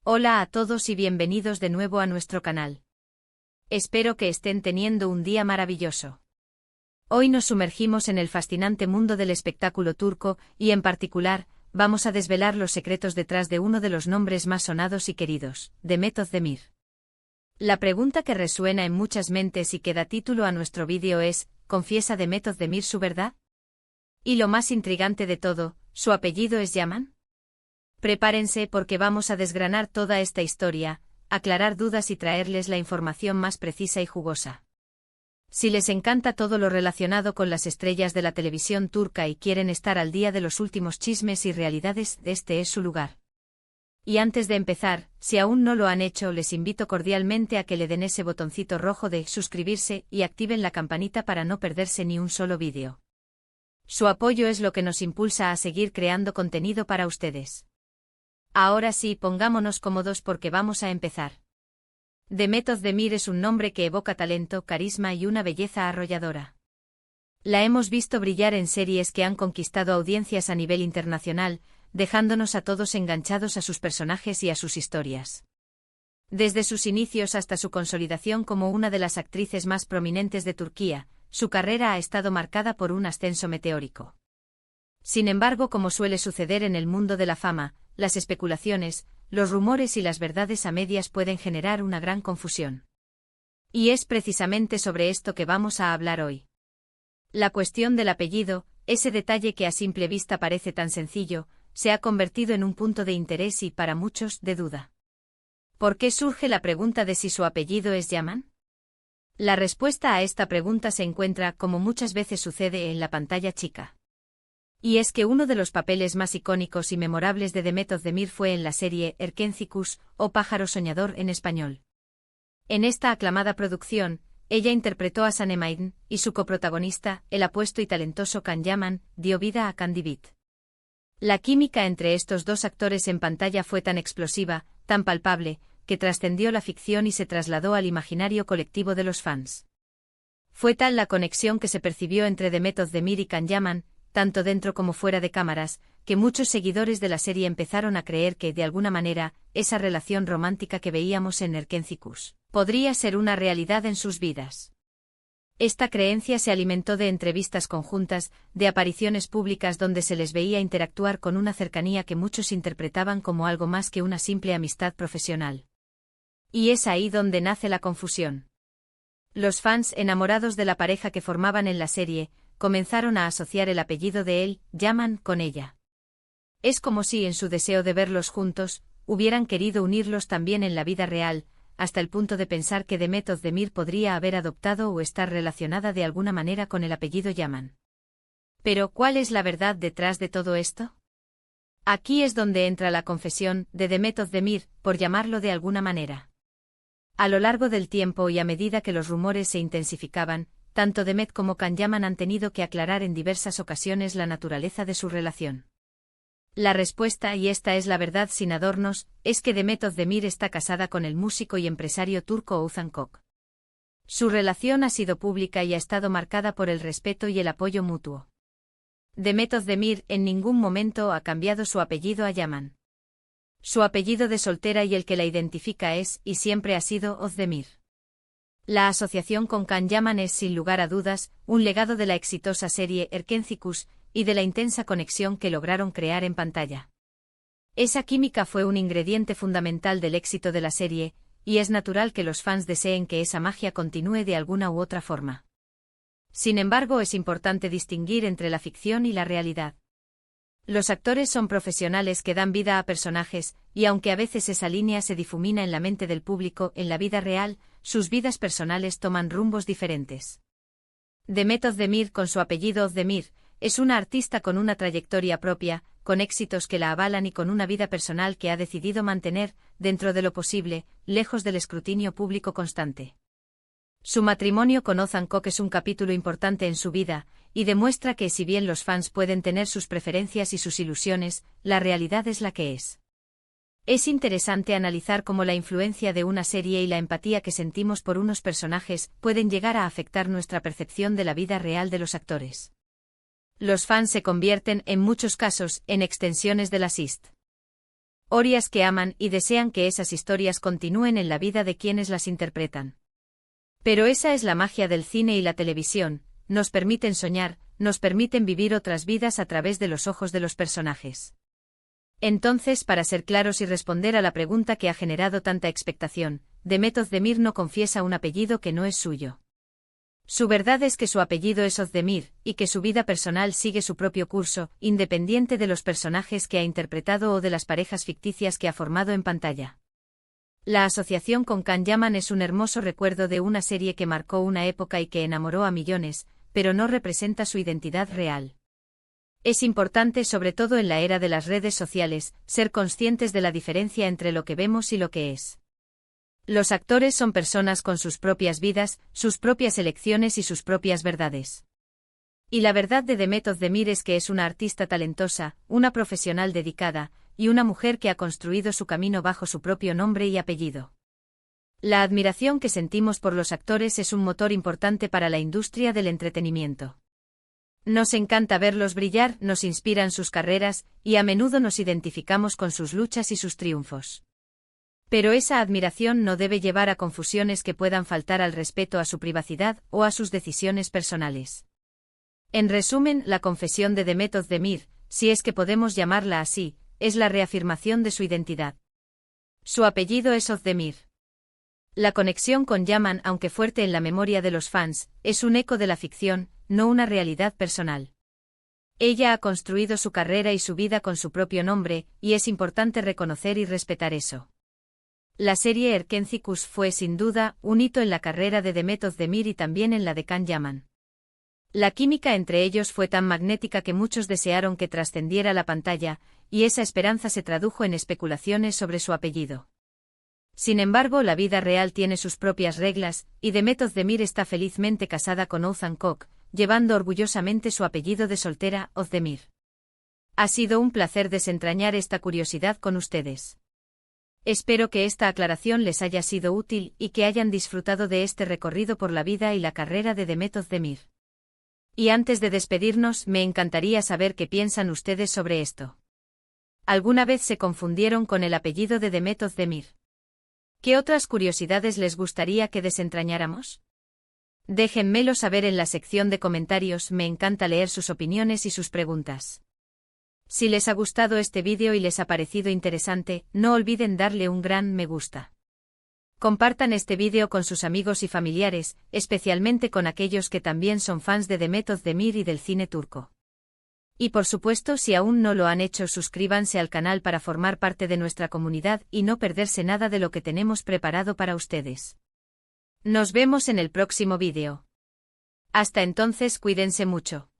Hola a todos y bienvenidos de nuevo a nuestro canal. Espero que estén teniendo un día maravilloso. Hoy nos sumergimos en el fascinante mundo del espectáculo turco y, en particular, vamos a desvelar los secretos detrás de uno de los nombres más sonados y queridos, Demet Özdemir. La pregunta que resuena en muchas mentes y que da título a nuestro vídeo es, ¿confiesa Demet Özdemir su verdad? Y lo más intrigante de todo, ¿su apellido es Yaman? Prepárense porque vamos a desgranar toda esta historia, aclarar dudas y traerles la información más precisa y jugosa. Si les encanta todo lo relacionado con las estrellas de la televisión turca y quieren estar al día de los últimos chismes y realidades, este es su lugar. Y antes de empezar, si aún no lo han hecho, les invito cordialmente a que le den ese botoncito rojo de suscribirse y activen la campanita para no perderse ni un solo vídeo. Su apoyo es lo que nos impulsa a seguir creando contenido para ustedes. Ahora sí, pongámonos cómodos porque vamos a empezar. Demet Özdemir es un nombre que evoca talento, carisma y una belleza arrolladora. La hemos visto brillar en series que han conquistado audiencias a nivel internacional, dejándonos a todos enganchados a sus personajes y a sus historias. Desde sus inicios hasta su consolidación como una de las actrices más prominentes de Turquía, su carrera ha estado marcada por un ascenso meteórico. Sin embargo, como suele suceder en el mundo de la fama, las especulaciones, los rumores y las verdades a medias pueden generar una gran confusión. Y es precisamente sobre esto que vamos a hablar hoy. La cuestión del apellido, ese detalle que a simple vista parece tan sencillo, se ha convertido en un punto de interés y, para muchos, de duda. ¿Por qué surge la pregunta de si su apellido es Yaman? La respuesta a esta pregunta se encuentra, como muchas veces sucede, en la pantalla chica. Y es que uno de los papeles más icónicos y memorables de Demet Özdemir fue en la serie Erkenzikuş, o Pájaro Soñador en español. En esta aclamada producción, ella interpretó a Sanem Aydın, y su coprotagonista, el apuesto y talentoso Can Yaman, dio vida a Candivit. La química entre estos dos actores en pantalla fue tan explosiva, tan palpable, que trascendió la ficción y se trasladó al imaginario colectivo de los fans. Fue tal la conexión que se percibió entre Demet Özdemir y Can Yaman, tanto dentro como fuera de cámaras, que muchos seguidores de la serie empezaron a creer que, de alguna manera, esa relación romántica que veíamos en Erkenzikuş podría ser una realidad en sus vidas. Esta creencia se alimentó de entrevistas conjuntas, de apariciones públicas donde se les veía interactuar con una cercanía que muchos interpretaban como algo más que una simple amistad profesional. Y es ahí donde nace la confusión. Los fans, enamorados de la pareja que formaban en la serie, comenzaron a asociar el apellido de él, Yaman, con ella. Es como si, en su deseo de verlos juntos, hubieran querido unirlos también en la vida real, hasta el punto de pensar que Demet Özdemir podría haber adoptado o estar relacionada de alguna manera con el apellido Yaman. Pero, ¿cuál es la verdad detrás de todo esto? Aquí es donde entra la confesión de Demet Özdemir, por llamarlo de alguna manera. A lo largo del tiempo y a medida que los rumores se intensificaban, tanto Demet como Can Yaman han tenido que aclarar en diversas ocasiones la naturaleza de su relación. La respuesta, y esta es la verdad sin adornos, es que Demet Özdemir está casada con el músico y empresario turco Oğuzhan Koç. Su relación ha sido pública y ha estado marcada por el respeto y el apoyo mutuo. Demet Özdemir en ningún momento ha cambiado su apellido a Yaman. Su apellido de soltera y el que la identifica es, y siempre ha sido, Özdemir. La asociación con Can Yaman es, sin lugar a dudas, un legado de la exitosa serie Erkenzikuş y de la intensa conexión que lograron crear en pantalla. Esa química fue un ingrediente fundamental del éxito de la serie, y es natural que los fans deseen que esa magia continúe de alguna u otra forma. Sin embargo, es importante distinguir entre la ficción y la realidad. Los actores son profesionales que dan vida a personajes, y aunque a veces esa línea se difumina en la mente del público, en la vida real, sus vidas personales toman rumbos diferentes. Demet Özdemir, con su apellido Özdemir, es una artista con una trayectoria propia, con éxitos que la avalan y con una vida personal que ha decidido mantener, dentro de lo posible, lejos del escrutinio público constante. Su matrimonio con Oğuzhan Koç es un capítulo importante en su vida, y demuestra que si bien los fans pueden tener sus preferencias y sus ilusiones, la realidad es la que es. Es interesante analizar cómo la influencia de una serie y la empatía que sentimos por unos personajes pueden llegar a afectar nuestra percepción de la vida real de los actores. Los fans se convierten, en muchos casos, en extensiones de la SIST. Historias que aman y desean que esas historias continúen en la vida de quienes las interpretan. Pero esa es la magia del cine y la televisión, nos permiten soñar, nos permiten vivir otras vidas a través de los ojos de los personajes. Entonces, para ser claros y responder a la pregunta que ha generado tanta expectación, Demet Özdemir no confiesa un apellido que no es suyo. Su verdad es que su apellido es Özdemir, y que su vida personal sigue su propio curso, independiente de los personajes que ha interpretado o de las parejas ficticias que ha formado en pantalla. La asociación con Can Yaman es un hermoso recuerdo de una serie que marcó una época y que enamoró a millones, pero no representa su identidad real. Es importante, sobre todo en la era de las redes sociales, ser conscientes de la diferencia entre lo que vemos y lo que es. Los actores son personas con sus propias vidas, sus propias elecciones y sus propias verdades. Y la verdad de Demet Özdemir es que es una artista talentosa, una profesional dedicada, y una mujer que ha construido su camino bajo su propio nombre y apellido. La admiración que sentimos por los actores es un motor importante para la industria del entretenimiento. Nos encanta verlos brillar, nos inspiran sus carreras, y a menudo nos identificamos con sus luchas y sus triunfos. Pero esa admiración no debe llevar a confusiones que puedan faltar al respeto a su privacidad o a sus decisiones personales. En resumen, la confesión de Demet Özdemir, si es que podemos llamarla así, es la reafirmación de su identidad. Su apellido es Özdemir. La conexión con Yaman, aunque fuerte en la memoria de los fans, es un eco de la ficción, no una realidad personal. Ella ha construido su carrera y su vida con su propio nombre, y es importante reconocer y respetar eso. La serie Erkenci fue sin duda un hito en la carrera de Demet Özdemir y también en la de Can Yaman. La química entre ellos fue tan magnética que muchos desearon que trascendiera la pantalla, y esa esperanza se tradujo en especulaciones sobre su apellido. Sin embargo, la vida real tiene sus propias reglas, y Demet Özdemir está felizmente casada con Oğuzhan Koç, llevando orgullosamente su apellido de soltera, Özdemir. Ha sido un placer desentrañar esta curiosidad con ustedes. Espero que esta aclaración les haya sido útil y que hayan disfrutado de este recorrido por la vida y la carrera de Demet Özdemir. Y antes de despedirnos, me encantaría saber qué piensan ustedes sobre esto. ¿Alguna vez se confundieron con el apellido de Demet Özdemir? ¿Qué otras curiosidades les gustaría que desentrañáramos? Déjenmelo saber en la sección de comentarios, me encanta leer sus opiniones y sus preguntas. Si les ha gustado este vídeo y les ha parecido interesante, no olviden darle un gran me gusta. Compartan este vídeo con sus amigos y familiares, especialmente con aquellos que también son fans de Demet Özdemir y del cine turco. Y por supuesto, si aún no lo han hecho, suscríbanse al canal para formar parte de nuestra comunidad y no perderse nada de lo que tenemos preparado para ustedes. Nos vemos en el próximo vídeo. Hasta entonces, cuídense mucho.